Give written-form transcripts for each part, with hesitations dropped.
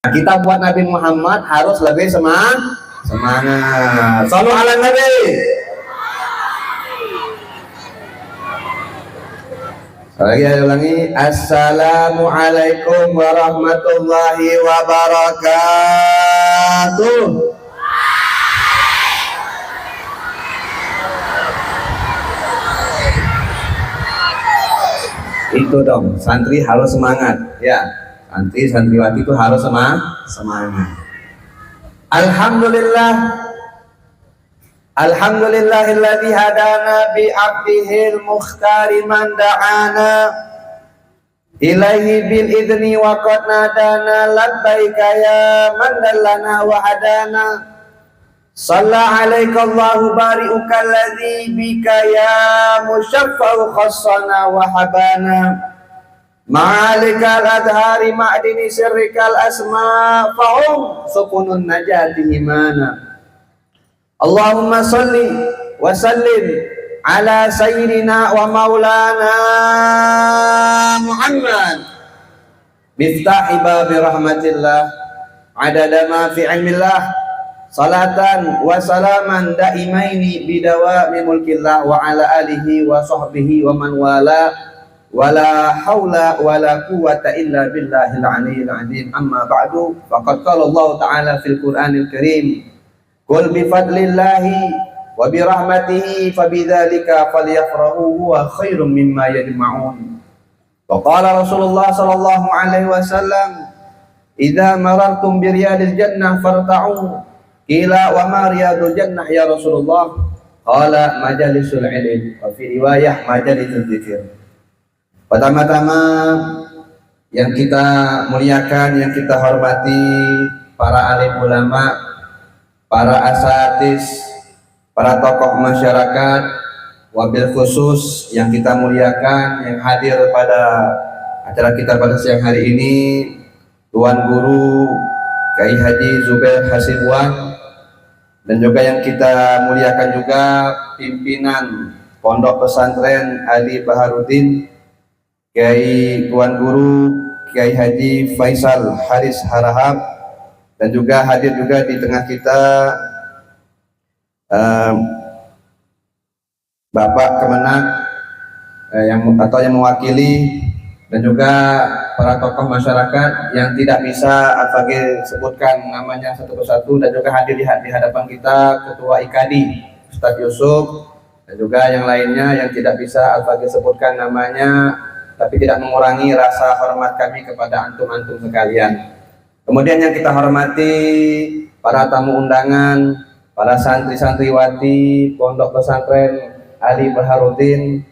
Kita buat Nabi Muhammad harus lebih semangat. Shallu ala Nabi. Lagi ulangi. Assalamualaikum warahmatullahi wabarakatuh. Itu dong, santri harus semangat ya. Santri santriwati itu harus semangat. Alhamdulillahilladzi hadana bi abdihil mukhtari man da'ana ilaihi bil idni wa qad nadana labbaika ya man dallana wa hadana salla alaika Allahu bari'uka alladzi bika ya musyaffa'u khassana wa habana Ma'alikal adhari ma'dini sirrikal asma' fa'um sukunun najati imana Allahumma salli wa sallim ala sayyidina wa maulana Muhammad miftahi babi rahmatillah adada ma fi ilmillah salatan wa salaman daimaini bidawami mulkillah wa ala alihi wa sahbihi wa man wala wala haula wala quwwata illa billahil aliyyil azim amma ba'du faqad qala Allah ta'ala fil Qur'anil Karim qul bi fadlillahi wa bi rahmatihi fabidzalika falyafrahu huwa khairum mimma yajma'un wa qala Rasulullah sallallahu alaihi wasallam idza marartum bi riyadil jannah farta'u qila wa ma riyadul jannah ya Rasulullah qala majalisul ilm wa fi riwayah majalisul dzikr. Pertama-tama yang kita muliakan, yang kita hormati para alim ulama, para asatidz, para tokoh masyarakat, wabil khusus yang kita muliakan, yang hadir pada acara kita pada siang hari ini, Tuan Guru Kiai Haji Zubair Hasibuan, dan juga yang kita muliakan juga pimpinan Pondok Pesantren Ali Baharudin, Kiai Tuan Guru Kiai Haji Faisal Haris Harahap, dan juga hadir juga di tengah kita Bapak Kemenak yang mewakili, dan juga para tokoh masyarakat yang tidak bisa Al-Faqih sebutkan namanya satu persatu, dan juga hadir di hadapan kita Ketua IKADI Ustadz Yusuf, dan juga yang lainnya yang tidak bisa Al-Faqih sebutkan namanya, tapi tidak mengurangi rasa hormat kami kepada antum-antum sekalian. Kemudian yang kita hormati para tamu undangan, para santri-santriwati Pondok Pesantren Ali Baharudin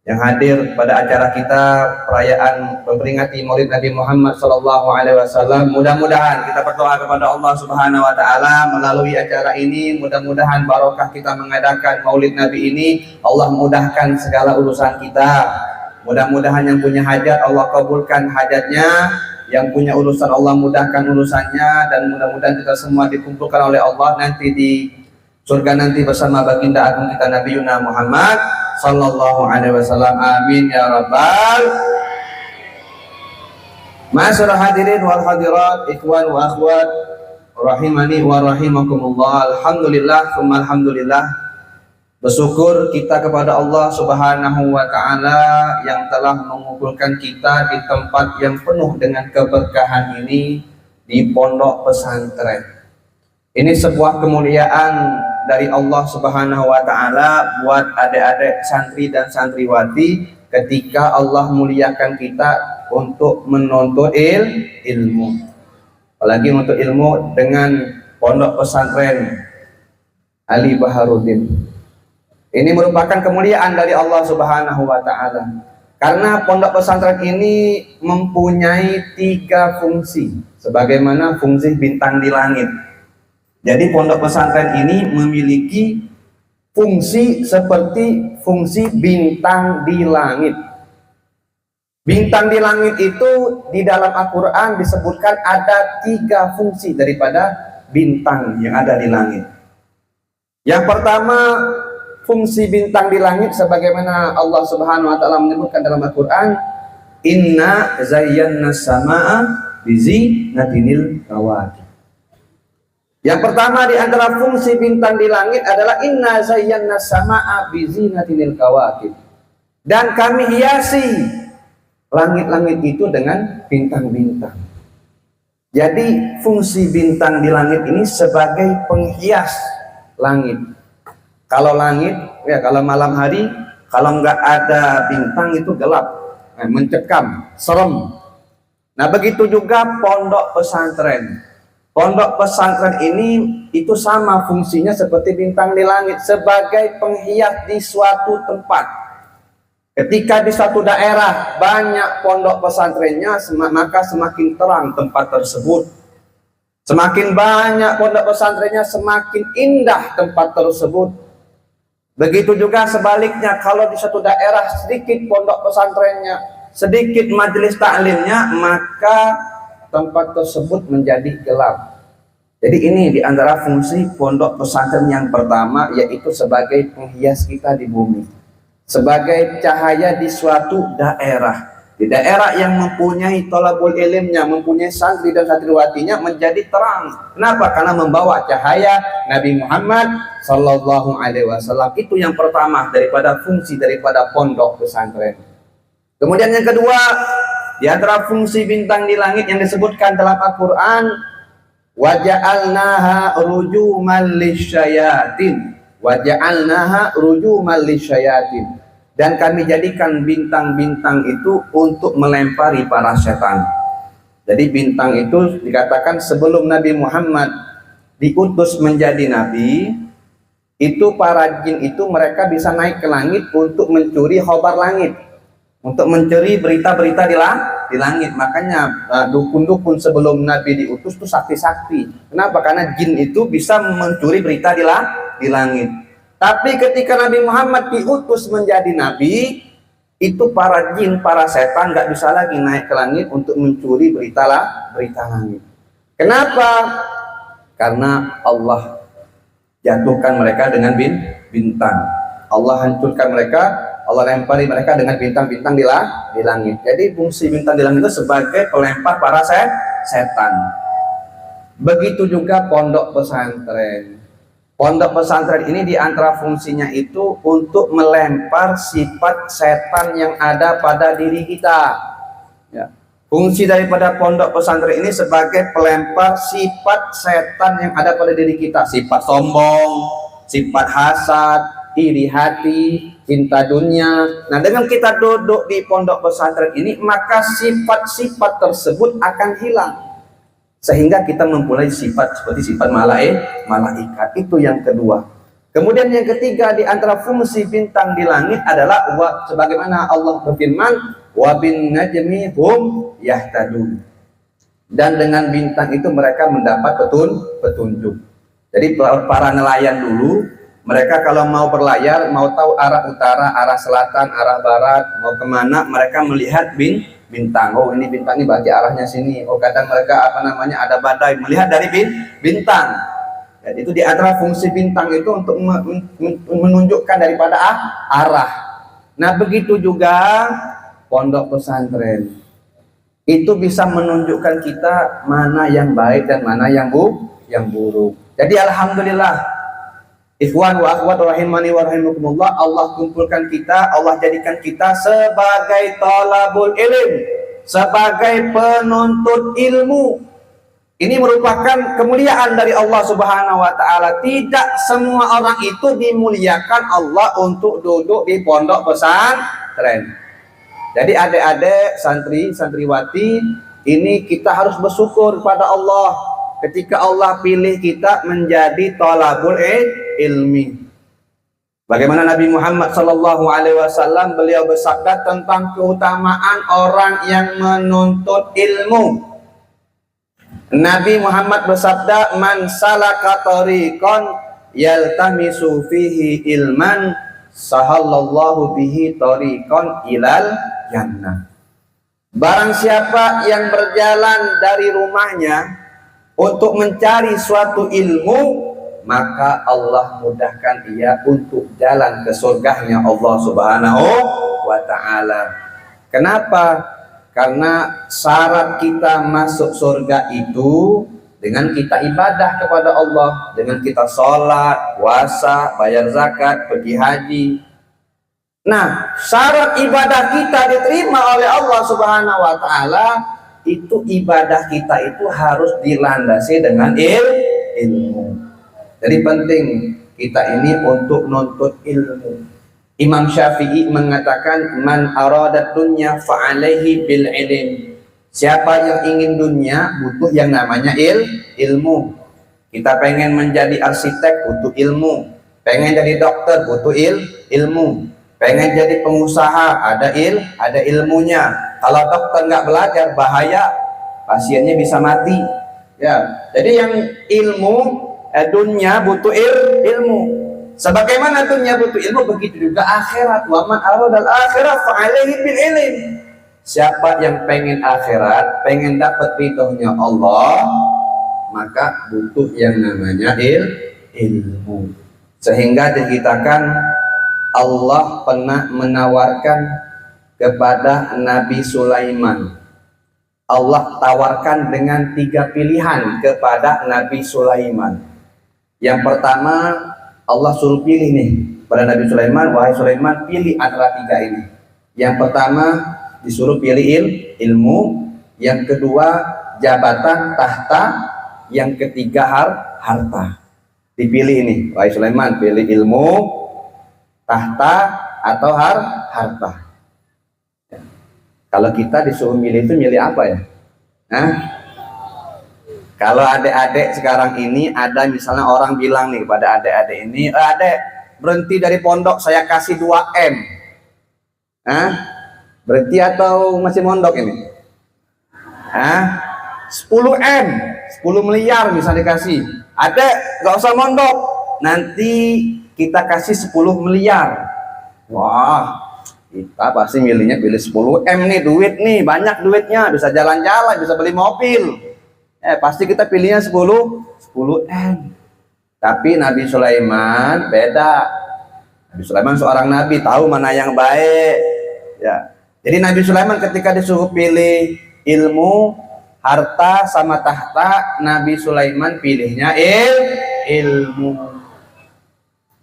yang hadir pada acara kita perayaan memperingati Maulid Nabi Muhammad SAW. Mudah-mudahan kita berdoa kepada Allah Subhanahu wa taala melalui acara ini, mudah-mudahan barokah kita mengadakan Maulid Nabi ini, Allah mudahkan segala urusan kita. Mudah-mudahan yang punya hajat Allah kabulkan hajatnya, yang punya urusan Allah mudahkan urusannya, dan mudah-mudahan kita semua dikumpulkan oleh Allah nanti di surga nanti bersama baginda agung kita Nabi Muhammad sallallahu alaihi wasallam. Amin ya rabbal. Ma'asyiral hadirin wal hadirat, ikhwan wa akhwat rahimani wa rahimakumullah. Alhamdulillah tsumma alhamdulillah. Bersyukur kita kepada Allah Subhanahu wa ta'ala yang telah mengumpulkan kita di tempat yang penuh dengan keberkahan ini, di Pondok Pesantren. Ini sebuah kemuliaan dari Allah Subhanahu wa ta'ala buat adik-adik santri dan santriwati ketika Allah muliakan kita untuk menuntut ilmu. Apalagi untuk ilmu dengan Pondok Pesantren Ali Baharudin. Ini merupakan kemuliaan dari Allah Subhanahu wa ta'ala. Karena Pondok Pesantren ini mempunyai 3 fungsi, sebagaimana fungsi bintang di langit. Jadi Pondok Pesantren ini memiliki fungsi seperti fungsi bintang di langit. Bintang di langit itu di dalam Al-Quran disebutkan ada 3 fungsi daripada bintang yang ada di langit. Yang pertama, fungsi bintang di langit sebagaimana Allah Subhanahu wa taala menyebutkan dalam Al-Qur'an, inna zayyana samaa bizinatil kawakib. Yang pertama di antara fungsi bintang di langit adalah inna zayyana samaa bizinatil kawakib. Dan kami hiasi langit-langit itu dengan bintang-bintang. Jadi fungsi bintang di langit ini sebagai penghias langit. Kalau langit, ya kalau malam hari, kalau nggak ada bintang itu gelap, mencekam, serem. Nah begitu juga pondok pesantren. Pondok pesantren ini itu sama fungsinya seperti bintang di langit, sebagai penghias di suatu tempat. Ketika di suatu daerah banyak pondok pesantrennya, maka semakin terang tempat tersebut. Semakin banyak pondok pesantrennya, semakin indah tempat tersebut. Begitu juga sebaliknya, kalau di suatu daerah sedikit pondok pesantrennya, sedikit majelis taklimnya, maka tempat tersebut menjadi gelap. Jadi ini di antara fungsi pondok pesantren yang pertama, yaitu sebagai penghias kita di bumi, sebagai cahaya di suatu daerah. Di daerah yang mempunyai thalabul ilmnya, mempunyai santri dan santriwatinya, menjadi terang. Kenapa? Karena membawa cahaya Nabi Muhammad Sallallahu Alaihi Wasallam. Itu yang pertama daripada fungsi daripada pondok pesantren. Kemudian yang kedua, di antara fungsi bintang di langit yang disebutkan dalam Al-Quran, waja'alnaha rujuman lisyayatin, waja'alnaha rujuman lisyayatin, dan kami jadikan bintang-bintang itu untuk melempari para setan. Jadi bintang itu dikatakan sebelum Nabi Muhammad diutus menjadi nabi, itu para jin itu mereka bisa naik ke langit untuk mencuri khobar langit, untuk mencuri berita-berita di langit. Makanya dukun-dukun sebelum Nabi diutus itu sakti-sakti. Kenapa? Karena jin itu bisa mencuri berita di langit. Tapi ketika Nabi Muhammad diutus menjadi nabi, itu para jin, para setan nggak bisa lagi naik ke langit untuk mencuri berita langit. Kenapa? Karena Allah jatuhkan mereka dengan bintang. Allah hancurkan mereka, Allah lempari mereka dengan bintang-bintang di langit. Jadi fungsi bintang di langit itu sebagai pelempar para setan. Begitu juga pondok pesantren. Pondok pesantren ini di antara fungsinya itu untuk melempar sifat setan yang ada pada diri kita. Ya. Fungsi daripada pondok pesantren ini sebagai pelempar sifat setan yang ada pada diri kita. Sifat sombong, sifat hasad, iri hati, cinta dunia. Nah, dengan kita duduk di pondok pesantren ini, maka sifat-sifat tersebut akan hilang, sehingga kita mempunyai sifat seperti sifat malaikat. Itu yang kedua. Kemudian yang ketiga di antara fungsi bintang di langit adalah sebagaimana Allah berfirman, wa bin najmi hum yahtadun. Dan dengan bintang itu mereka mendapat petunjuk. Jadi para nelayan dulu, mereka kalau mau berlayar, mau tahu arah utara, arah selatan, arah barat, mau kemana, mereka melihat bintang. Oh, ini bintang ini berarti arahnya sini. Oh, kadang mereka ada badai, melihat dari bintang. Dan itu di antara fungsi bintang itu untuk menunjukkan daripada arah. Nah, begitu juga pondok pesantren. Itu bisa menunjukkan kita mana yang baik dan mana yang buruk. Jadi alhamdulillah, ikhwan wa akhwat rahimani wa rahimakumullah, Allah kumpulkan kita, Allah jadikan kita sebagai thalabul ilm, sebagai penuntut ilmu. Ini merupakan kemuliaan dari Allah Subhanahu wa taala. Tidak semua orang itu dimuliakan Allah untuk duduk di pondok pesantren. Jadi adik-adik, santri, santriwati, ini kita harus bersyukur kepada Allah ketika Allah pilih kita menjadi thalabul ilmi. Bagaimana Nabi Muhammad SAW beliau bersabda tentang keutamaan orang yang menuntut ilmu. Nabi Muhammad bersabda, man salaka tariqan yaltamisu fihi ilman sahallallahu bihi tariqan ilal jannah. Barang siapa yang berjalan dari rumahnya untuk mencari suatu ilmu, maka Allah mudahkan ia untuk jalan ke surganya Allah Subhanahu wa ta'ala. Kenapa? Karena syarat kita masuk surga itu dengan kita ibadah kepada Allah, dengan kita sholat, puasa, bayar zakat, pergi haji. Nah, syarat ibadah kita diterima oleh Allah Subhanahu wa taala, itu ibadah kita itu harus dilandasi dengan ilmu. Jadi penting kita ini untuk nuntut ilmu. Imam Syafi'i mengatakan, man aradat dunya fa'alaihi bil ilm. Siapa yang ingin dunia butuh yang namanya ilmu. Kita pengen menjadi arsitek butuh ilmu, pengen jadi dokter butuh ilmu, pengen jadi pengusaha ada ilmunya. Kalau dokter nggak belajar bahaya, pasiennya bisa mati. Ya, jadi yang ilmu dunia butuh ilmu. Sebagaimana dunia butuh ilmu, begitu juga akhirat. Wa man aradal akhirah fa'alaihi bil ilm. Siapa yang pengen akhirat, pengen dapat ridhonya Allah, maka butuh yang namanya ilmu. Sehingga dikatakan Allah pernah menawarkan kepada Nabi Sulaiman. Allah tawarkan dengan 3 pilihan kepada Nabi Sulaiman. Yang pertama, Allah suruh pilih nih pada Nabi Sulaiman, wahai Sulaiman, pilih antara 3 ini. Yang pertama disuruh pilih ilmu, yang kedua jabatan tahta, yang ketiga harta. Dipilih ini, wahai Sulaiman, pilih ilmu, tahta atau harta. Kalau kita disuruh milih itu milih apa ya? Kalau adik-adik sekarang ini ada misalnya orang bilang nih pada adik-adik ini, adek berhenti dari pondok saya kasih 2 M. Berhenti atau masih mondok ini? 10 M, 10 miliar bisa dikasih. Adek gak usah mondok, nanti kita kasih 10 miliar. Wah, kita pasti milihnya pilih 10 M nih, duit nih, banyak duitnya, bisa jalan-jalan, bisa beli mobil. Pasti kita pilihnya 10 M. Tapi Nabi Sulaiman beda. Nabi Sulaiman seorang nabi, tahu mana yang baik. Ya. Jadi Nabi Sulaiman ketika disuruh pilih ilmu, harta sama tahta, Nabi Sulaiman pilihnya ilmu.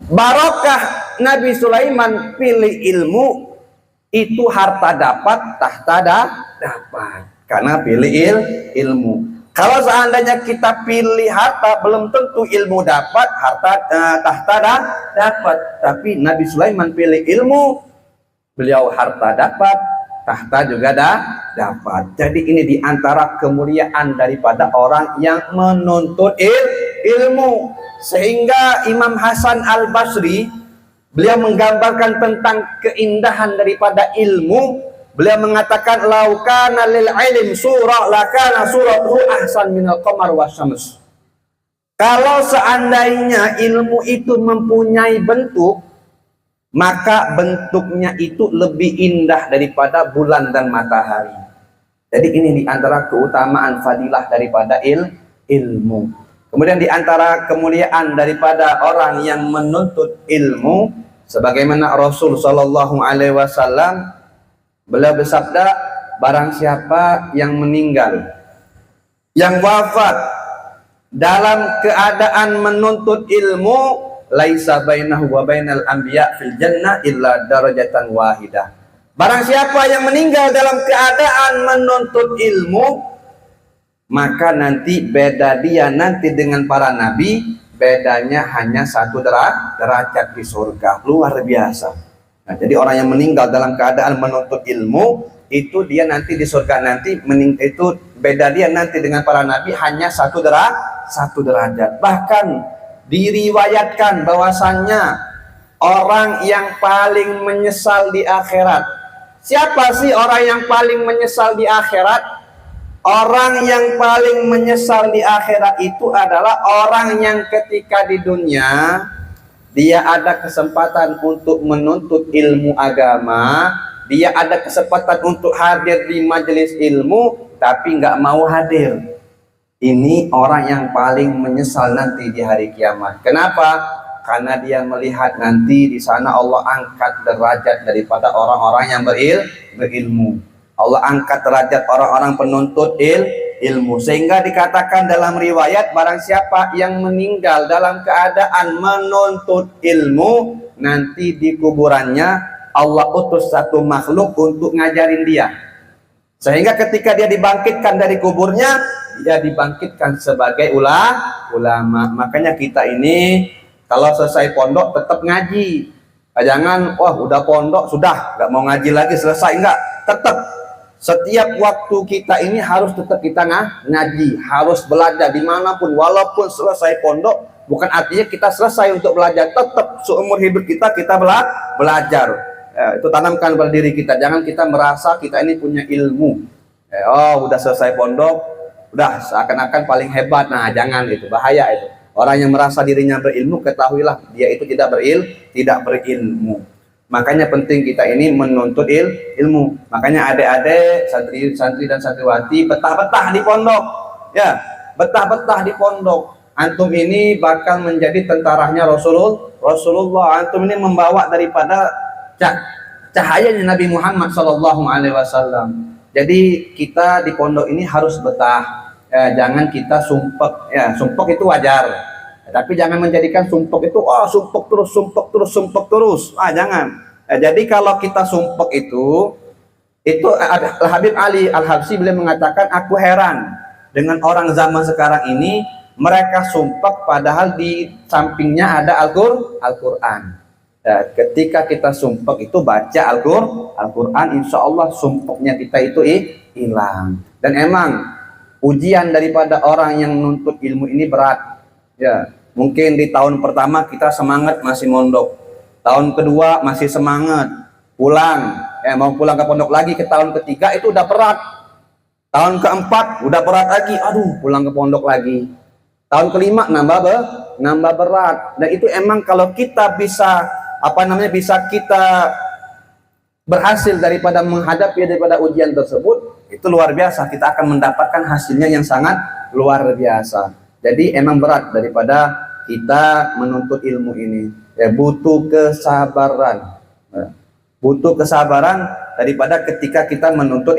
Barokah Nabi Sulaiman pilih ilmu, itu harta dapat, tahta dapat. Karena pilih ilmu. Kalau seandainya kita pilih harta, belum tentu ilmu dapat, tahta dapat. Tapi Nabi Sulaiman pilih ilmu, beliau harta dapat, tahta juga dapat. Jadi ini diantara kemuliaan daripada orang yang menuntut ilmu. Sehingga Imam Hasan Al-Basri, beliau menggambarkan tentang keindahan daripada ilmu. Beliau mengatakan, laukana lil ilm surah lakana suratuhu ahsan minal qamar wasyams. Kalau seandainya ilmu itu mempunyai bentuk, maka bentuknya itu lebih indah daripada bulan dan matahari. Jadi ini diantara keutamaan fadilah daripada ilmu. Kemudian diantara kemuliaan daripada orang yang menuntut ilmu, sebagaimana Rasul Shallallahu Alaihi Wasallam beliau bersabda, barang siapa yang meninggal, yang wafat dalam keadaan menuntut ilmu, laisa bainahu wa bainal anbiya fil jannah illa darajatan wahidah. Barang siapa yang meninggal dalam keadaan menuntut ilmu, maka nanti beda dia nanti dengan para nabi, bedanya hanya 1 derajat di surga. Luar biasa. Nah, jadi orang yang meninggal dalam keadaan menuntut ilmu, itu dia nanti di surga nanti, itu beda dia nanti dengan para nabi hanya 1 derajat. Bahkan diriwayatkan bahwasannya orang yang paling menyesal di akhirat. Siapa sih orang yang paling menyesal di akhirat? Orang yang paling menyesal di akhirat itu adalah orang yang ketika di dunia dia ada kesempatan untuk menuntut ilmu agama, dia ada kesempatan untuk hadir di majelis ilmu, tapi nggak mau hadir. Ini orang yang paling menyesal nanti di hari kiamat. Kenapa? Karena dia melihat nanti di sana Allah angkat derajat daripada orang-orang yang berilmu. Allah angkat derajat orang-orang penuntut ilmu, sehingga dikatakan dalam riwayat barang siapa yang meninggal dalam keadaan menuntut ilmu, nanti di kuburannya Allah utus satu makhluk untuk ngajarin dia, sehingga ketika dia dibangkitkan dari kuburnya, dia dibangkitkan sebagai ulama. Makanya kita ini kalau selesai pondok tetap ngaji. Jangan wah udah pondok sudah nggak mau ngaji lagi, selesai, enggak. Tetap setiap waktu kita ini harus tetap kita ngaji, harus belajar dimanapun, walaupun selesai pondok bukan artinya kita selesai untuk belajar, tetap seumur hidup kita belajar. Itu tanamkan pada diri kita, jangan kita merasa kita ini punya ilmu. Oh udah selesai pondok, udah seakan-akan paling hebat. Nah jangan, itu bahaya itu. Orang yang merasa dirinya berilmu, ketahuilah dia itu tidak berilmu. Makanya penting kita ini menuntut ilmu. Makanya adik-adik, santri dan santriwati, betah-betah di pondok. Ya, betah-betah di pondok. Antum ini bakal menjadi tentaranya Rasulullah. Antum ini membawa daripada cahayanya Nabi Muhammad SAW. Jadi kita di pondok ini harus betah. Jangan kita sumpek. Ya, sumpek itu wajar. Tapi jangan menjadikan sumpek itu sumpek terus. Jangan. Jadi kalau kita sumpek itu Habib Ali Al-Habsyi beliau mengatakan, aku heran dengan orang zaman sekarang ini, mereka sumpek padahal di sampingnya ada Al-Quran. Ketika kita sumpek itu baca Al-Quran, insya Allah sumpeknya kita itu hilang. Dan emang ujian daripada orang yang menuntut ilmu ini berat. Ya, mungkin di tahun pertama kita semangat masih mondok, tahun kedua masih semangat pulang, mau pulang ke pondok lagi, ke tahun ketiga itu udah berat, tahun keempat udah berat lagi, aduh pulang ke pondok lagi, tahun kelima nambah berat. Dan itu emang kalau kita bisa bisa kita berhasil daripada menghadapi daripada ujian tersebut, itu luar biasa, kita akan mendapatkan hasilnya yang sangat luar biasa. Jadi emang berat daripada kita menuntut ilmu ini. Butuh kesabaran. Butuh kesabaran daripada ketika kita menuntut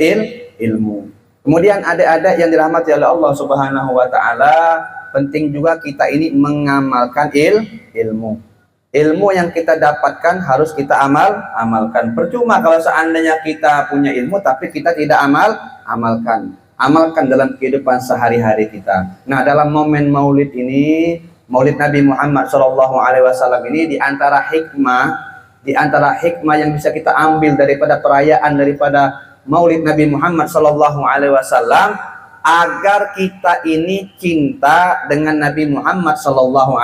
ilmu. Kemudian adik-adik yang dirahmati oleh Allah Subhanahu wa taala, penting juga kita ini mengamalkan ilmu. Ilmu yang kita dapatkan harus kita amalkan. Percuma kalau seandainya kita punya ilmu tapi kita tidak amalkan. Amalkan dalam kehidupan sehari-hari kita. Nah, dalam momen Maulid ini, Maulid Nabi Muhammad SAW ini, di antara hikmah yang bisa kita ambil daripada perayaan daripada Maulid Nabi Muhammad SAW, agar kita ini cinta dengan Nabi Muhammad SAW.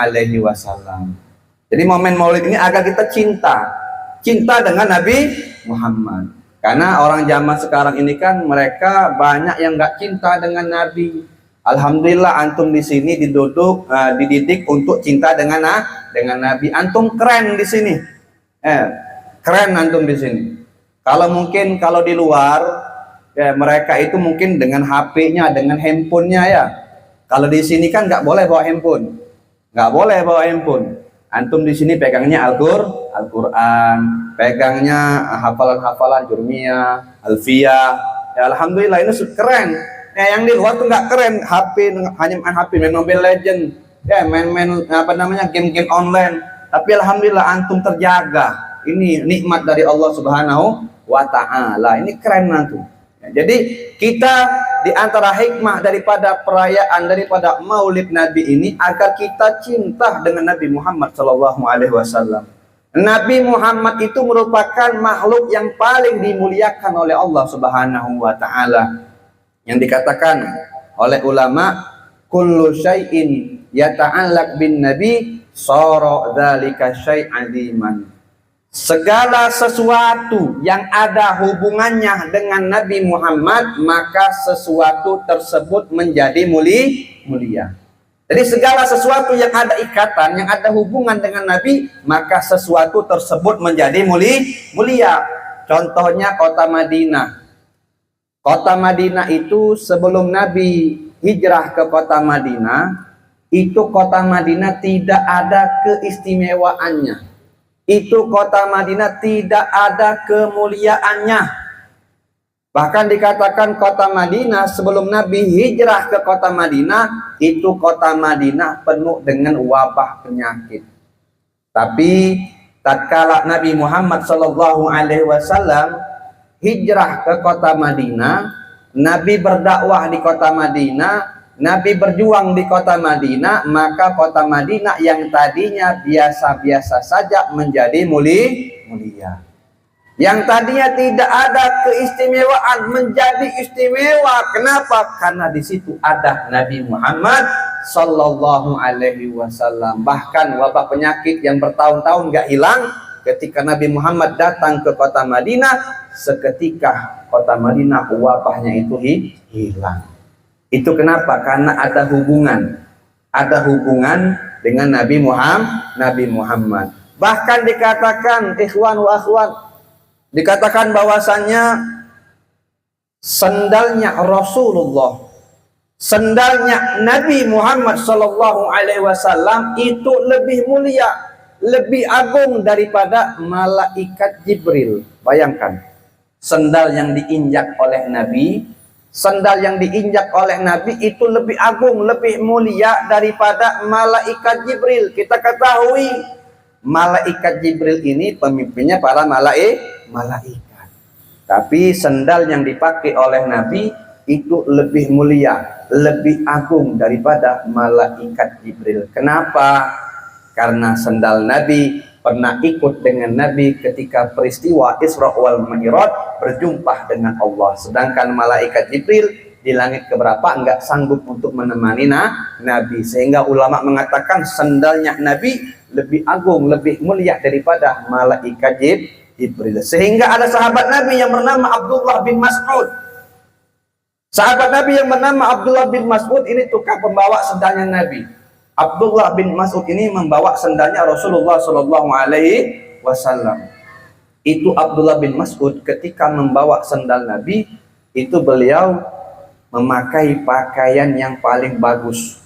Jadi momen Maulid ini agar kita cinta dengan Nabi Muhammad. Karena orang zaman sekarang ini kan mereka banyak yang nggak cinta dengan Nabi. Alhamdulillah antum di sini dididik untuk cinta dengan Nabi. Antum keren di sini. Keren antum di sini. Kalau di luar mereka itu mungkin dengan HP-nya, dengan handphonenya ya. Kalau di sini kan nggak boleh bawa handphone. Antum di sini pegangnya Al-Quran, pegangnya hafalan-hafalan Jurmiyah, Alfiyah. Ya, alhamdulillah ini keren. Yang di luar tuh nggak keren, hanya main HP, main Mobile Legend, main game-game online. Tapi alhamdulillah antum terjaga. Ini nikmat dari Allah Subhanahu wa taala. Ini keren antum. Jadi kita di antara hikmah daripada perayaan daripada Maulid Nabi ini agar kita cinta dengan Nabi Muhammad SAW. Nabi Muhammad itu merupakan makhluk yang paling dimuliakan oleh Allah Subhanahu wa taala. Yang dikatakan oleh ulama, kullu syai'in yata'allaq bin nabi sara dzalika syai'an liman. Segala sesuatu yang ada hubungannya dengan Nabi Muhammad, maka sesuatu tersebut menjadi mulia. Jadi segala sesuatu yang ada ikatan, yang ada hubungan dengan Nabi, maka sesuatu tersebut menjadi mulia. Contohnya kota Madinah. Kota Madinah itu sebelum Nabi hijrah ke kota Madinah, itu kota Madinah tidak ada keistimewaannya. Itu kota Madinah tidak ada kemuliaannya. Bahkan dikatakan kota Madinah sebelum Nabi hijrah ke kota Madinah, itu kota Madinah penuh dengan wabah penyakit. Tapi tatkala Nabi Muhammad Shallallahu Alaihi Wasallam hijrah ke kota Madinah, Nabi berdakwah di kota Madinah, Nabi berjuang di kota Madinah, maka kota Madinah yang tadinya biasa-biasa saja menjadi mulia. Yang tadinya tidak ada keistimewaan menjadi istimewa. Kenapa? Karena di situ ada Nabi Muhammad Sallallahu Alaihi Wasallam. Bahkan wabah penyakit yang bertahun-tahun gak hilang, ketika Nabi Muhammad datang ke kota Madinah, seketika kota Madinah wabahnya itu hilang. Itu kenapa? Karena ada hubungan dengan Nabi Muhammad. Bahkan dikatakan ikhwan wa akhwat, dikatakan bahwasannya sendalnya Rasulullah, sendalnya Nabi Muhammad Sallallahu Alaihi Wasallam itu lebih mulia, lebih agung daripada malaikat Jibril. Bayangkan, sendal yang diinjak oleh Nabi, sendal yang diinjak oleh Nabi itu lebih agung, lebih mulia daripada malaikat Jibril. Kita ketahui malaikat Jibril ini pemimpinnya para malaikat. Tapi sendal yang dipakai oleh Nabi itu lebih mulia, lebih agung daripada malaikat Jibril. Kenapa? Karena sendal Nabi pernah ikut dengan Nabi ketika peristiwa Isra wal Mi'raj, berjumpa dengan Allah. Sedangkan malaikat Jibril di langit keberapa enggak sanggup untuk menemani Nabi. Sehingga ulama mengatakan sendalnya Nabi lebih agung, lebih mulia daripada malaikat Jibril. Sehingga ada sahabat Nabi yang bernama Abdullah bin Mas'ud. Sahabat Nabi yang bernama Abdullah bin Mas'ud ini tukang pembawa sendalnya Nabi. Abdullah bin Mas'ud ini membawa sendalnya Rasulullah Shallallahu Alaihi Wasallam. Itu Abdullah bin Mas'ud ketika membawa sendal Nabi, itu beliau memakai pakaian yang paling bagus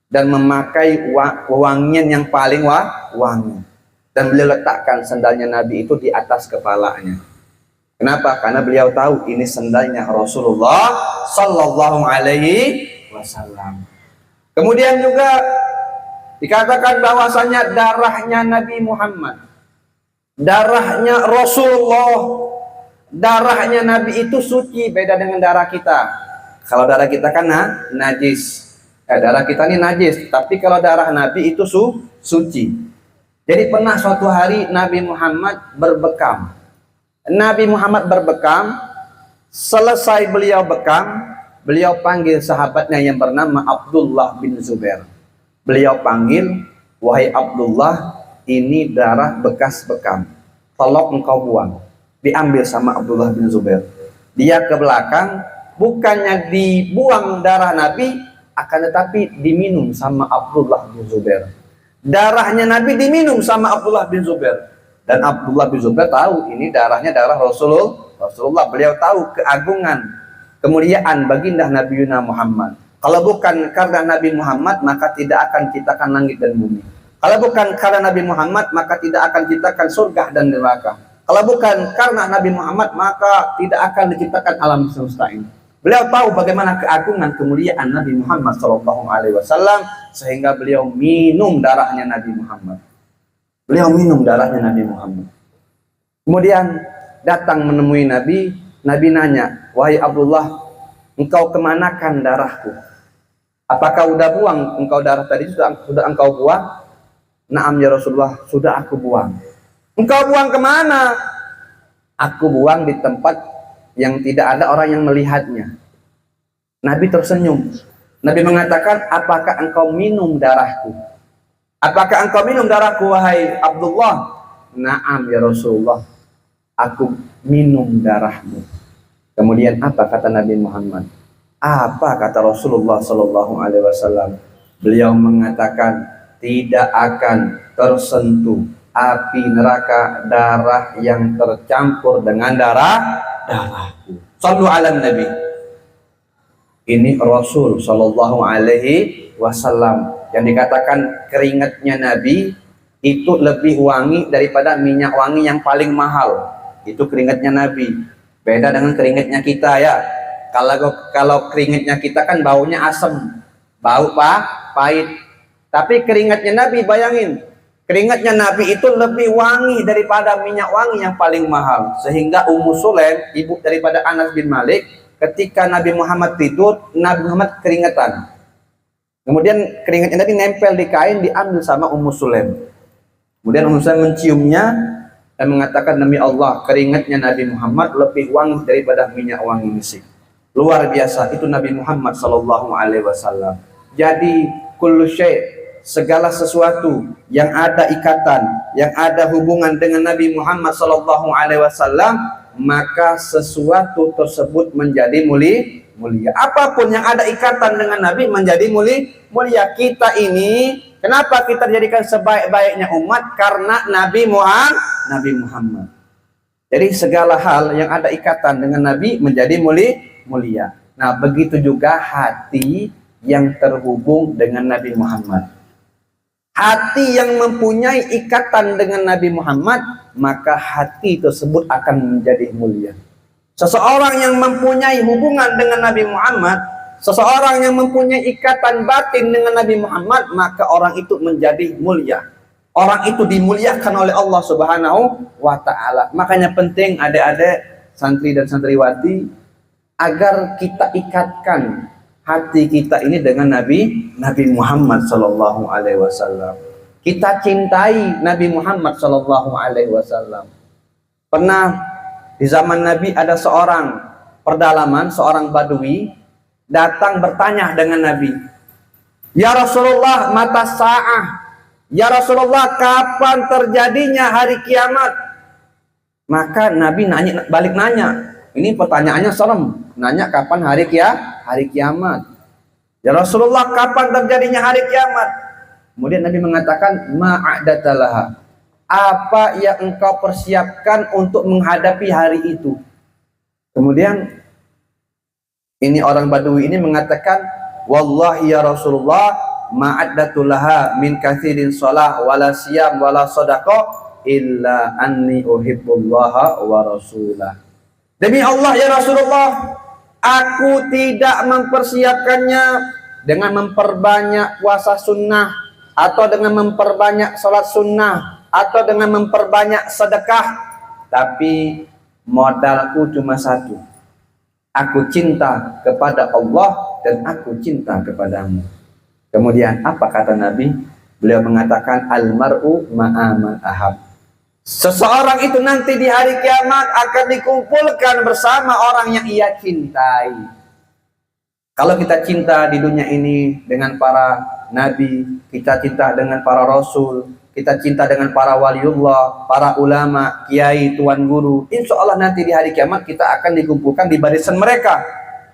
dan memakai wangian yang paling wangi. Dan beliau letakkan sendalnya Nabi itu di atas kepalanya. Kenapa? Karena beliau tahu ini sendalnya Rasulullah Sallallahu Alaihi Wasallam. Kemudian juga dikatakan bahwasanya darahnya Nabi Muhammad, darahnya Rasulullah, darahnya Nabi itu suci, beda dengan darah kita. Kalau darah kita kan najis, darah kita ini najis. Tapi kalau darah Nabi itu suci. Jadi pernah suatu hari Nabi Muhammad berbekam. Nabi Muhammad berbekam, selesai beliau bekam, beliau panggil sahabatnya yang bernama Abdullah bin Zubair. Beliau panggil, wahai Abdullah, ini darah bekas bekam, tolong engkau buang. Diambil sama Abdullah bin Zubair. Dia ke belakang, bukannya dibuang darah Nabi, akan tetapi diminum sama Abdullah bin Zubair. Darahnya Nabi diminum sama Abdullah bin Zubair. Dan Abdullah bin Zubair tahu ini darahnya darah Rasulullah. Beliau tahu keagungan, kemuliaan baginda Nabi Muhammad. Kalau bukan karena Nabi Muhammad, maka tidak akan ciptakan langit dan bumi. Kalau bukan karena Nabi Muhammad, maka tidak akan ciptakan surga dan neraka. Kalau bukan karena Nabi Muhammad, maka tidak akan diciptakan alam semesta ini. Beliau tahu bagaimana keagungan kemuliaan Nabi Muhammad SAW, sehingga beliau minum darahnya Nabi Muhammad. Beliau minum darahnya Nabi Muhammad. Kemudian datang menemui Nabi. Nabi nanya, wahai Abdullah, engkau kemanakan darahku? Apakah udah buang engkau darah tadi? Sudah engkau buang? Naam ya Rasulullah, sudah aku buang. Engkau buang kemana? Aku buang di tempat yang tidak ada orang yang melihatnya. Nabi tersenyum. Nabi mengatakan, apakah engkau minum darahku? Apakah engkau minum darahku, wahai Abdullah? Naam ya Rasulullah, aku minum darahmu. Kemudian apa kata Nabi Muhammad? Apa kata Rasulullah Sallallahu Alaihi Wasallam? Beliau mengatakan, tidak akan tersentuh api neraka darah yang tercampur dengan darahku. Sallu ala Nabi. Ini Rasul Sallallahu Alaihi Wasallam yang dikatakan keringatnya Nabi itu lebih wangi daripada minyak wangi yang paling mahal. Itu keringatnya Nabi. Beda dengan keringetnya kita ya. Kalau keringetnya kita kan baunya asam, bau pahit. Tapi keringatnya Nabi, bayangin, keringatnya Nabi itu lebih wangi daripada minyak wangi yang paling mahal. Sehingga Ummu Sulaim, ibu daripada Anas bin Malik, ketika Nabi Muhammad tidur, Nabi Muhammad keringetan. Kemudian keringatnya Nabi nempel di kain, diambil sama Ummu Sulaim. Kemudian Ummu Sulaim menciumnya dan mengatakan, demi Allah, keringatnya Nabi Muhammad lebih wangi daripada minyak wangi misik. Luar biasa, itu Nabi Muhammad sallallahu alaihi wasallam. Jadi kullu syai', segala sesuatu yang ada ikatan, yang ada hubungan dengan Nabi Muhammad sallallahu alaihi wasallam, maka sesuatu tersebut menjadi mulia. Apapun yang ada ikatan dengan Nabi menjadi mulia. Kita ini, kenapa kita dijadikan sebaik-baiknya umat? Karena Nabi Muhammad. Jadi segala hal yang ada ikatan dengan Nabi menjadi mulia. Nah, begitu juga hati yang terhubung dengan Nabi Muhammad. Hati yang mempunyai ikatan dengan Nabi Muhammad, maka hati tersebut akan menjadi mulia. Seseorang yang mempunyai hubungan dengan Nabi Muhammad, seseorang yang mempunyai ikatan batin dengan Nabi Muhammad, maka orang itu menjadi mulia. Orang itu dimuliakan oleh Allah Subhanahu wa ta'ala. Makanya penting adik-adik, santri dan santriwati, agar kita ikatkan hati kita ini dengan Nabi Muhammad sallallahu alaihi wasallam. Kita cintai Nabi Muhammad sallallahu alaihi wasallam. Pernah di zaman Nabi ada seorang perdalaman, seorang badui datang bertanya dengan Nabi, "Ya Rasulullah, mata sa'ah? Ya Rasulullah, kapan terjadinya hari kiamat?" Maka Nabi balik nanya. Ini pertanyaannya serem. Nanya kapan hari kiamat. Ya Rasulullah, kapan terjadinya hari kiamat? Kemudian Nabi mengatakan, ma'adatalaha. Apa yang engkau persiapkan untuk menghadapi hari itu? Kemudian ini orang Badui ini mengatakan, wallahi ya Rasulullah, ma'adatulaha min kathirin shalah wala siyam wala sadaqah illa anni uhibbullaha wa rasulah. Demi Allah ya Rasulullah, aku tidak mempersiapkannya dengan memperbanyak puasa sunnah, atau dengan memperbanyak salat sunnah, atau dengan memperbanyak sedekah. Tapi modalku cuma satu. Aku cinta kepada Allah dan aku cinta kepadamu. Kemudian apa kata Nabi? Beliau mengatakan, almar'u ma'aman ahab. Seseorang itu nanti di hari kiamat akan dikumpulkan bersama orang yang ia cintai. Kalau kita cinta di dunia ini dengan para nabi, kita cinta dengan para rasul, kita cinta dengan para waliullah, para ulama, kiai, tuan guru, insya Allah nanti di hari kiamat kita akan dikumpulkan di barisan mereka.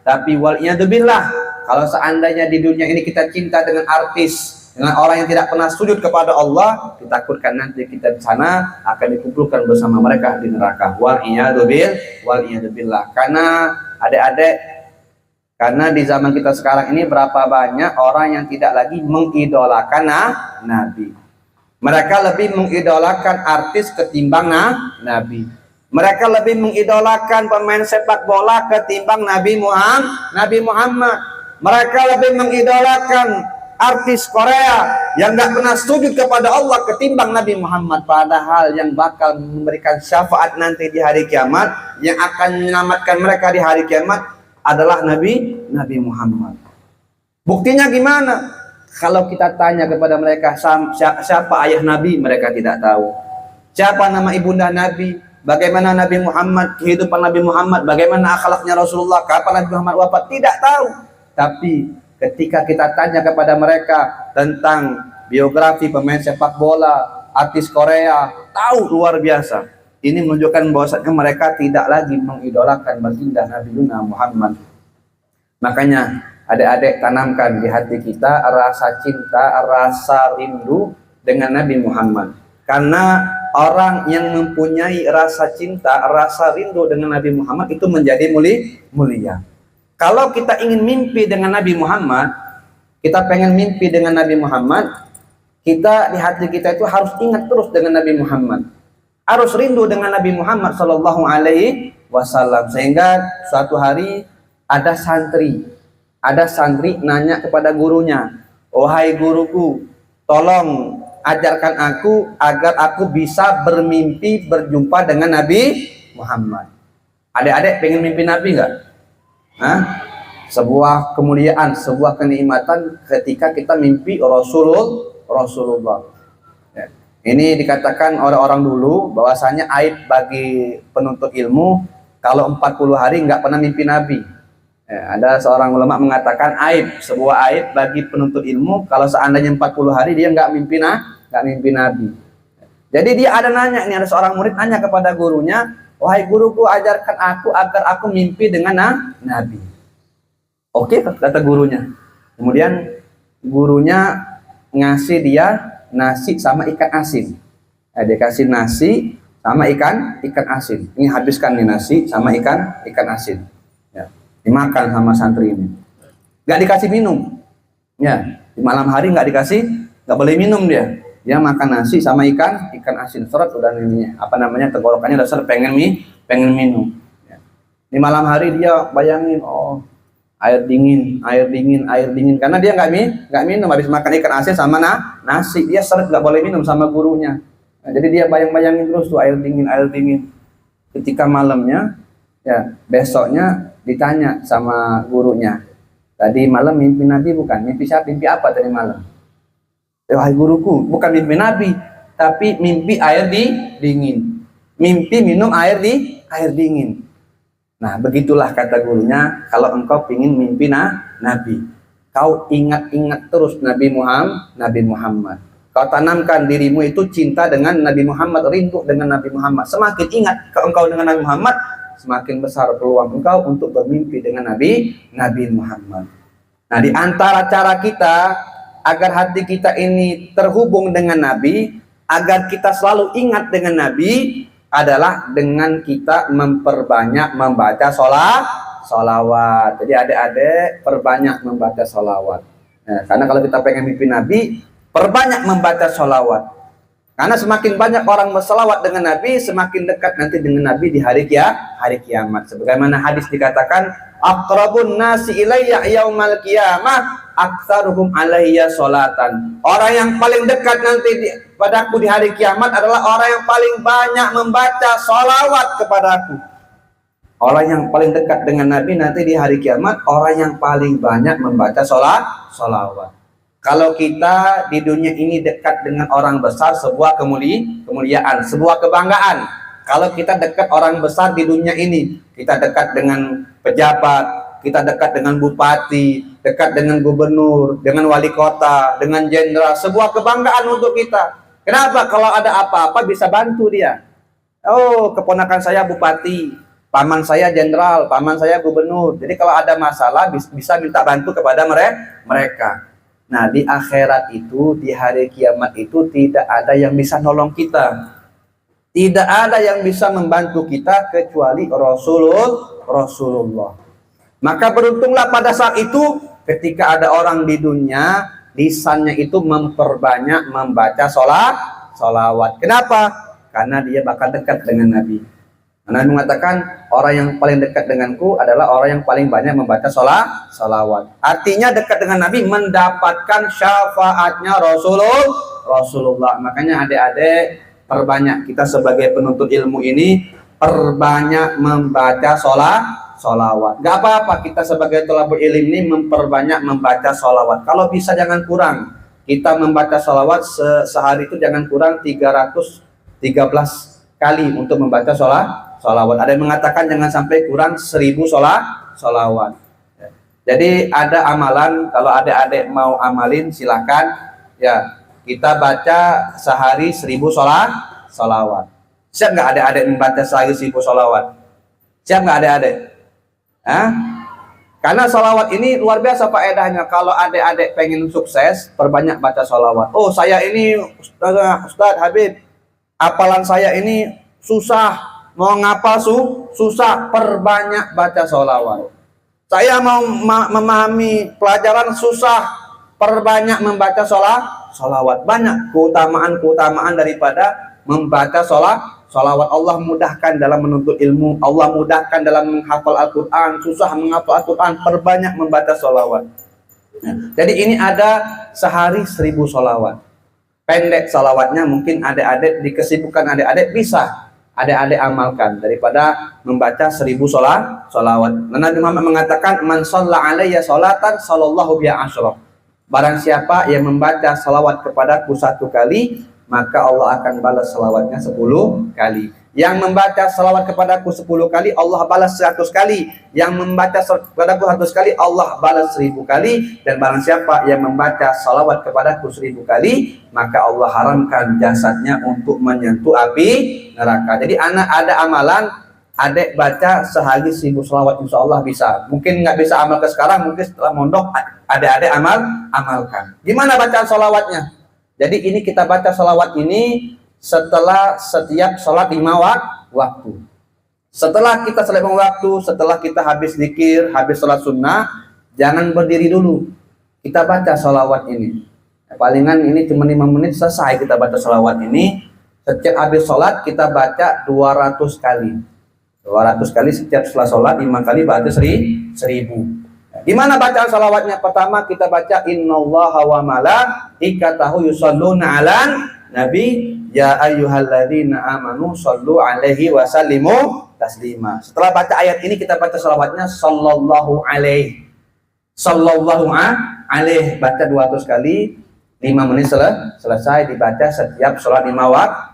Tapi waliyadzubillah, kalau seandainya di dunia ini kita cinta dengan artis, dengan orang yang tidak pernah sujud kepada Allah, ditakutkan nanti kita di sana akan dikumpulkan bersama mereka di neraka. Waliyadzubillah. Karena adik-adik, karena di zaman kita sekarang ini berapa banyak orang yang tidak lagi mengidolakan Nabi. Mereka lebih mengidolakan artis ketimbang Nabi. Mereka lebih mengidolakan pemain sepak bola ketimbang Nabi Muhammad. Mereka lebih mengidolakan artis Korea yang nggak pernah sujud kepada Allah ketimbang Nabi Muhammad. Padahal yang bakal memberikan syafaat nanti di hari kiamat, yang akan menyelamatkan mereka di hari kiamat adalah Nabi Muhammad. Buktinya gimana? Kalau kita tanya kepada mereka siapa ayah Nabi, mereka tidak tahu. Siapa nama ibunda Nabi, bagaimana Nabi Muhammad, kehidupan Nabi Muhammad, bagaimana akhlaknya Rasulullah, kapan Nabi Muhammad wafat, tidak tahu. Tapi ketika kita tanya kepada mereka tentang biografi pemain sepak bola, artis Korea, tahu luar biasa. Ini menunjukkan bahwasanya mereka tidak lagi mengidolakan baginda Nabi Muhammad. Makanya adik-adik tanamkan di hati kita rasa cinta, rasa rindu dengan Nabi Muhammad. Karena orang yang mempunyai rasa cinta, rasa rindu dengan Nabi Muhammad itu menjadi mulia. Kalau kita ingin mimpi dengan Nabi Muhammad, kita pengen mimpi dengan Nabi Muhammad, kita di hati kita itu harus ingat terus dengan Nabi Muhammad. Harus rindu dengan Nabi Muhammad sallallahu alaihi wasallam. Sehingga suatu hari ada santri nanya kepada gurunya, "Wahai guruku, tolong ajarkan aku agar aku bisa bermimpi berjumpa dengan Nabi Muhammad." Adik-adik pengen mimpi Nabi nggak? Hah? Sebuah kemuliaan, sebuah kenikmatan ketika kita mimpi Rasulullah. Ya. Ini dikatakan oleh orang dulu bahwasanya aib bagi penuntut ilmu kalau 40 hari nggak pernah mimpi Nabi. Ya, ada seorang ulama mengatakan sebuah aib bagi penuntut ilmu kalau seandainya 40 hari dia nggak mimpi Nabi. Jadi dia ada nanya, nih ada seorang murid nanya kepada gurunya, "Wahai guruku, ajarkan aku agar aku mimpi dengan Nabi." Oke, kata gurunya. Kemudian gurunya ngasih dia nasi sama ikan asin. Dia kasih nasi sama ikan asin. Ini habiskan nih nasi sama ikan asin. Ya, dimakan sama santri ini. Nggak dikasih minum. Ya, di malam hari nggak boleh minum dia. Dia makan nasi sama ikan asin. Seret udah ini tenggorokannya udah seret pengen minum. Ya. Di malam hari dia bayangin, air dingin karena dia nggak minum habis makan ikan asin sama nasi, dia seret nggak boleh minum sama gurunya. Nah, jadi dia bayangin terus tuh air dingin. Ketika malamnya, ya besoknya ditanya sama gurunya, "Tadi malam mimpi Nabi bukan? Mimpi siapa? Mimpi apa tadi malam?" "Wahai guruku, bukan mimpi Nabi, tapi mimpi air dingin. Mimpi minum air dingin." Nah, begitulah kata gurunya, kalau engkau ingin mimpi Nabi, kau ingat-ingat terus Nabi Muhammad. Kau tanamkan dirimu itu cinta dengan Nabi Muhammad, rindu dengan Nabi Muhammad. Semakin ingat engkau dengan Nabi Muhammad, semakin besar peluang engkau untuk bermimpi dengan Nabi Muhammad. Nah, di antara cara kita agar hati kita ini terhubung dengan Nabi, agar kita selalu ingat dengan Nabi, adalah dengan kita memperbanyak membaca sholawat. Jadi adik-adik perbanyak membaca sholawat. Nah, karena kalau kita pengen mimpi Nabi, perbanyak membaca sholawat. Karena semakin banyak orang berselawat dengan Nabi, semakin dekat nanti dengan Nabi di hari kiamat. Sebagaimana hadis dikatakan, "Aqrabun nasi ilayya yaumal qiyamah aktsaruhum alayya sholatan." Orang yang paling dekat nanti padaku di hari kiamat adalah orang yang paling banyak membaca sholawat kepadaku. Orang yang paling dekat dengan Nabi nanti di hari kiamat, orang yang paling banyak membaca sholawat. Kalau kita di dunia ini dekat dengan orang besar, sebuah kemuliaan, sebuah kebanggaan. Kalau kita dekat orang besar di dunia ini, kita dekat dengan pejabat, kita dekat dengan bupati, dekat dengan gubernur, dengan wali kota, dengan jenderal, sebuah kebanggaan untuk kita. Kenapa? Kalau ada apa-apa bisa bantu dia. Oh, keponakan saya bupati, paman saya jenderal, paman saya gubernur. Jadi kalau ada masalah bisa minta bantu kepada mereka. Nah, di akhirat itu, di hari kiamat itu tidak ada yang bisa nolong kita. Tidak ada yang bisa membantu kita kecuali Rasulullah. Maka beruntunglah pada saat itu ketika ada orang di dunia lisannya itu memperbanyak membaca sholawat. Kenapa? Karena dia bakal dekat dengan Nabi. Nabi mengatakan orang yang paling dekat denganku adalah orang yang paling banyak membaca sholawat. Artinya dekat dengan Nabi mendapatkan syafaatnya Rasulullah. Makanya adik-adik perbanyak kita sebagai penuntut ilmu ini perbanyak membaca sholawat. Gak apa-apa kita sebagai thalabul ilm ini memperbanyak membaca sholawat. Kalau bisa jangan kurang. Kita membaca sholawat sehari itu jangan kurang 313 kali untuk membaca sholawat. Ada yang mengatakan jangan sampai kurang 1000 sholawat. Jadi ada amalan, kalau adik-adik mau amalin silahkan. Ya, kita baca sehari 1000 sholawat. Siap nggak adik-adik membaca sehari 1000 sholawat? Siap nggak adik-adik? Karena sholawat ini luar biasa faedahnya. Kalau adik-adik pengen sukses, perbanyak baca sholawat. Oh, saya ini Ustadz Habib, hafalan saya ini susah, mau ngapal susah, perbanyak baca sholawat. Saya mau memahami pelajaran susah, perbanyak membaca sholawat. Banyak keutamaan daripada membaca Salawat Allah mudahkan dalam menuntut ilmu, Allah mudahkan dalam menghafal Al-Quran, susah menghafal Al-Quran, perbanyak membaca salawat. Jadi ini ada sehari 1000 salawat. Pendek salawatnya, mungkin adik-adik di kesibukan adik-adik bisa adik-adik amalkan daripada membaca 1000 salawat. Nabi Muhammad mengatakan, man shalla alayya salatan sallallahu biha asyra. Barang siapa yang membaca salawat kepadaku 1 kali, maka Allah akan balas salawatnya 10 kali. Yang membaca salawat kepadaku 10 kali, Allah balas 100 kali. Yang membaca kepadaku 100 kali, Allah balas 1000 kali. Dan barang siapa yang membaca salawat kepadaku 1000 kali, maka Allah haramkan jasadnya untuk menyentuh api neraka. Jadi anak ada amalan, adik baca sehari 1000 salawat, insya Allah bisa. Mungkin nggak bisa amal ke sekarang, mungkin setelah mondok adik-adik amalkan. Gimana bacaan salawatnya? Jadi ini kita baca salawat ini setelah setiap sholat 5 waktu. Setelah kita sholat 5 waktu, setelah kita habis zikir, habis sholat sunnah, jangan berdiri dulu. Kita baca salawat ini. Palingan ini cuma 5 menit selesai kita baca salawat ini. Setiap habis sholat kita baca 200 kali. 200 kali setiap setelah sholat, 5 kali baca 1000. Gimana bacaan salawatnya? Pertama kita baca innallaha wa malaikatahu yusholluna 'alan nabi ya ayyuhalladzina amanu shollu 'alaihi wa sallimu taslima. Setelah baca ayat ini kita baca salawatnya sallallahu alaihi. Sallallahu alaihi, baca 200 kali, 5 menit selesai dibaca setiap sholat 5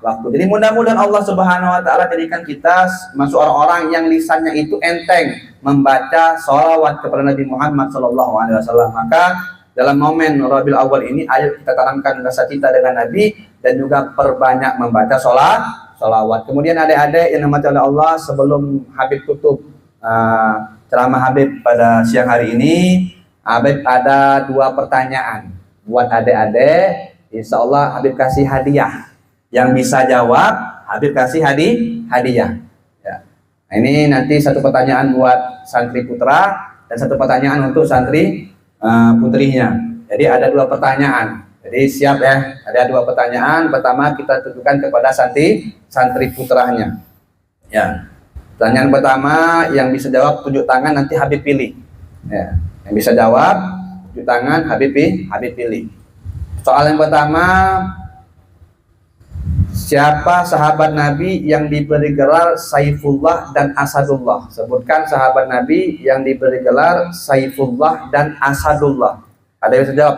waktu. Jadi mudah-mudahan Allah Subhanahu wa taala jadikan kita masuk orang-orang yang lisannya itu enteng membaca sholawat kepada Nabi Muhammad sallallahu alaihi wasallam. Maka dalam momen Rabiul Awal ini ayo kita tanamkan rasa cinta dengan Nabi dan juga perbanyak membaca sholawat. Kemudian adik-adik yang dimati oleh Allah, sebelum Habib tutup ceramah Habib pada siang hari ini, Habib ada 2 pertanyaan buat adik-adik. Insya Allah Habib kasih hadiah. Yang bisa jawab Habib kasih hadiah ya. Nah, ini nanti 1 pertanyaan buat santri putra dan 1 pertanyaan untuk santri putrinya. Jadi ada 2 pertanyaan. Jadi siap ya, ada 2 pertanyaan. Pertama kita tujukan kepada santri putranya ya. Pertanyaan pertama yang bisa jawab tunjuk tangan, nanti Habib pilih ya. Yang bisa jawab tunjuk tangan, Habib pilih. Soal yang pertama, siapa sahabat Nabi yang diberi gelar Saifullah dan Asadullah? Sebutkan sahabat Nabi yang diberi gelar Saifullah dan Asadullah. Ada yang bisa jawab?